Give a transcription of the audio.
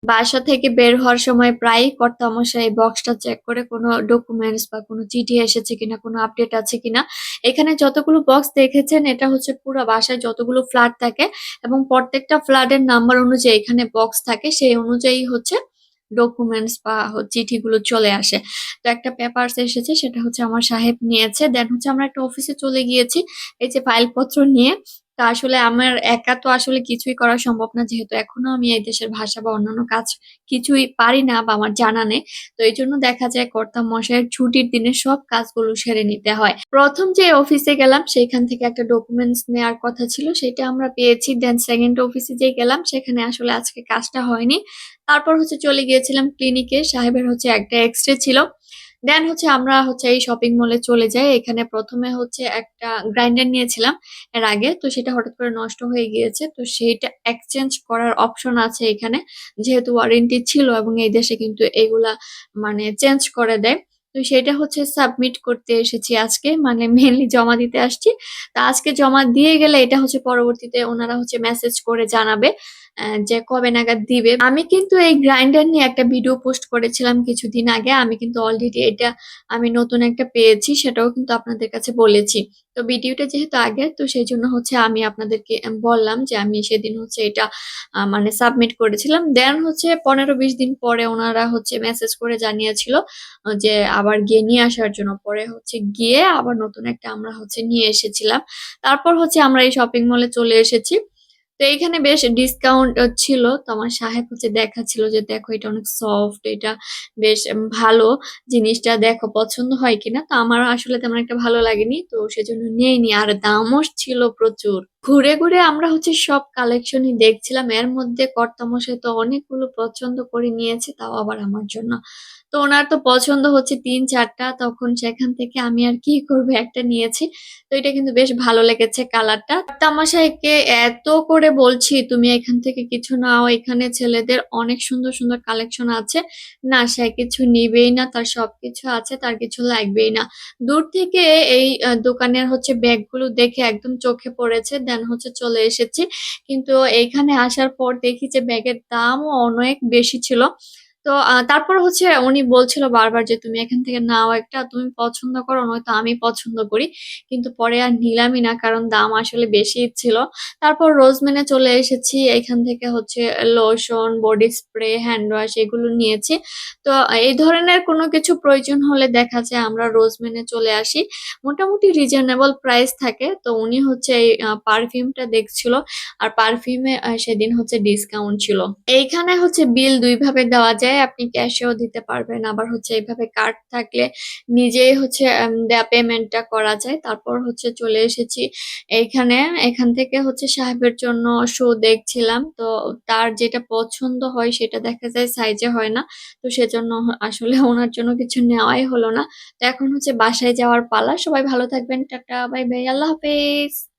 বাসা থেকে বের হওয়ার সময় প্রায়ই কর্তামশাই বক্সটা চেক করে কোনো ডকুমেন্টস বা কোনো চিঠি এসেছে কিনা, কোনো আপডেট আছে কিনা। এখানে যতগুলো বক্স দেখেছেন এটা হচ্ছে পুরা বাসায় যতগুলো ফ্ল্যাট থাকে এবং প্রত্যেকটা ফ্ল্যাটের নাম্বার অনুযায়ী এখানে বক্স থাকে। সেই অনুযায়ী হচ্ছে ডকুমেন্টস বা চিঠিগুলো চলে আসে। তো একটা পেপারস এসেছে সেটা হচ্ছে আমার সাহেব নিয়েছে। দেন হচ্ছে আমরা একটা অফিসে চলে গিয়েছি এই যে ফাইলপত্র নিয়ে। তা আসলে আমার একা তো আসলে কিছুই করা সম্ভব না, যেহেতু এখনো আমি এই দেশের ভাষা বা অন্যান্য কাজ কিছুই পারি না বা আমার জানা নেই। তো এই জন্য দেখা যায় কর্তা মশাইয়ের ছুটির দিনে সব কাজগুলো সেরে নিতে হয়। প্রথম যে অফিসে গেলাম সেখান থেকে একটা ডকুমেন্টস নেওয়ার কথা ছিল, সেটা আমরা পেয়েছি। দেন সেকেন্ড অফিসে যে গেলাম সেখানে আসলে আজকে কাজটা হয়নি। তারপর হচ্ছে চলে গিয়েছিলাম ক্লিনিকে, সাহেবের হচ্ছে একটা এক্স-রে ছিল। দেন হচ্ছে আমরা হচ্ছে এই শপিং মলে চলে যাই। এখানে প্রথমে হচ্ছে একটা গ্রাইন্ডার নিয়েছিলাম এর আগে, তো সেটা হঠাৎ করে নষ্ট হয়ে গিয়েছে। তো সেইটা এক্সচেঞ্জ করার অপশন আছে এখানে, যেহেতু ওয়ারেন্টি ছিল এবং এই দেশে কিন্তু এগুলা মানে চেঞ্জ করে দেয়। তো সেটা হচ্ছে সাবমিট করতে এসেছি আজকে, মানে মেনলি জমা দিতে আসছি। তা আজকে জমা দিয়ে গেলে এটা হচ্ছে পরবর্তীতে ওনারা হচ্ছে মেসেজ করে জানাবে যে কবে নাগাদ দিবে। আমি কিন্তু এই গ্রাইন্ডার নিয়ে একটা ভিডিও পোস্ট করেছিলাম কিছুদিন আগে। আমি কিন্তু অলরেডি এটা আমি নতুন একটা পেয়েছি, সেটাও কিন্তু আপনাদের কাছে বলেছি। তো ভিডিওটা যেহেতু আগের, তো সেই জন্য হচ্ছে আমি আপনাদেরকে বললাম যে আমি সেদিন হচ্ছে এটা মানে সাবমিট করেছিলাম। দেন হচ্ছে 15-20 দিন পরে ওনারা হচ্ছে মেসেজ করে জানিয়েছিল যে আবার গিয়ে নিয়ে আসার জন্য। পরে হচ্ছে গিয়ে আবার নতুন একটা আমরা হচ্ছে নিয়ে এসেছিলাম। তারপর হচ্ছে আমরা এই শপিং মলে চলে এসেছি। তো এইখানে বেশ ডিসকাউন্ট ছিল। তো আমার সাহেব হচ্ছে দেখাচ্ছিল যে দেখো এটা অনেক সফট, এটা বেশ ভালো, জিনিসটা দেখো পছন্দ হয় কিনা। তো আমার আসলে তেমন একটা ভালো লাগেনি, তো সেজন্য নিইনি। আর দামও ছিল প্রচুর। ঘুরে ঘুরে আমরা হচ্ছে সব কালেকশনই দেখছিলাম, এর মধ্যে কর্তামশাই তো অনেকগুলো পছন্দ করে নিয়েছে, তাও আবার আমার জন্য। তো ওনার তো পছন্দ হচ্ছে 3-4টা, তখন সেখান থেকে আমি আর কি করবো, একটা নিয়েছি। তো এটা কিন্তু বেশ ভালো লেগেছে কালারটা। তামাশাইকে এত করে বলছি তুমি এখান থেকে কিছু নাও, এখানে ছেলেদের অনেক সুন্দর সুন্দর কালেকশন আছে। না, সে কিছু নিবেই না, তার সবকিছু আছে, তার কিছু লাগবেই না। দূর থেকে এই দোকানের হচ্ছে ব্যাগগুলো দেখে একদম চোখে পড়েছে, দেন হচ্ছে চলে এসেছি। কিন্তু এইখানে আসার পর দেখি যে ব্যাগের দামও অনেক বেশি ছিল। তো তারপর হচ্ছে উনি বলছিল বারবার যে তুমি এখান থেকে নাও একটা, তুমি পছন্দ করো নয়তো আমি পছন্দ করি। কিন্তু পরে আর নিলামই না, কারণ দাম আসলে বেশি ছিল। তারপর রোজমেনে চলে এসেছি, এখান থেকে হচ্ছে lotion, body spray, hand wash এগুলো নিয়েছি। তো এই ধরনের কোনো কিছু প্রয়োজন হলে দেখা যায় আমরা রোজমেনে চলে আসি। মোটামুটি রিজনেবল প্রাইস থাকে। তো উনি হচ্ছে এই পারফিউমটা দেখছিল, আর পারফিউমে সেদিন হচ্ছে ডিসকাউন্ট ছিল। এইখানে হচ্ছে বিল দুই ভাবে দেওয়া যায়, আপনি ক্যাশেও দিতে পারবেন, আবার হচ্ছে এইভাবে কার্ড থাকলে নিজেই হচ্ছে দেয়া পেমেন্টটা করা যায়। তারপর হচ্ছে চলে এসেছি এইখানে। এখান থেকে হচ্ছে সাহেবের জন্য শু দেখছিলাম। তো তার যেটা পছন্দ হয় সেটা দেখা যায় সাইজে হয় না। তো সেজন্য আসলে ওনার জন্য কিছু নেওয়াই হলো না। তো এখন হচ্ছে বাসায় যাওয়ার পালা। সবাই ভালো থাকবেন, টাটা, বাই বাই, আল্লাহ হাফেজ।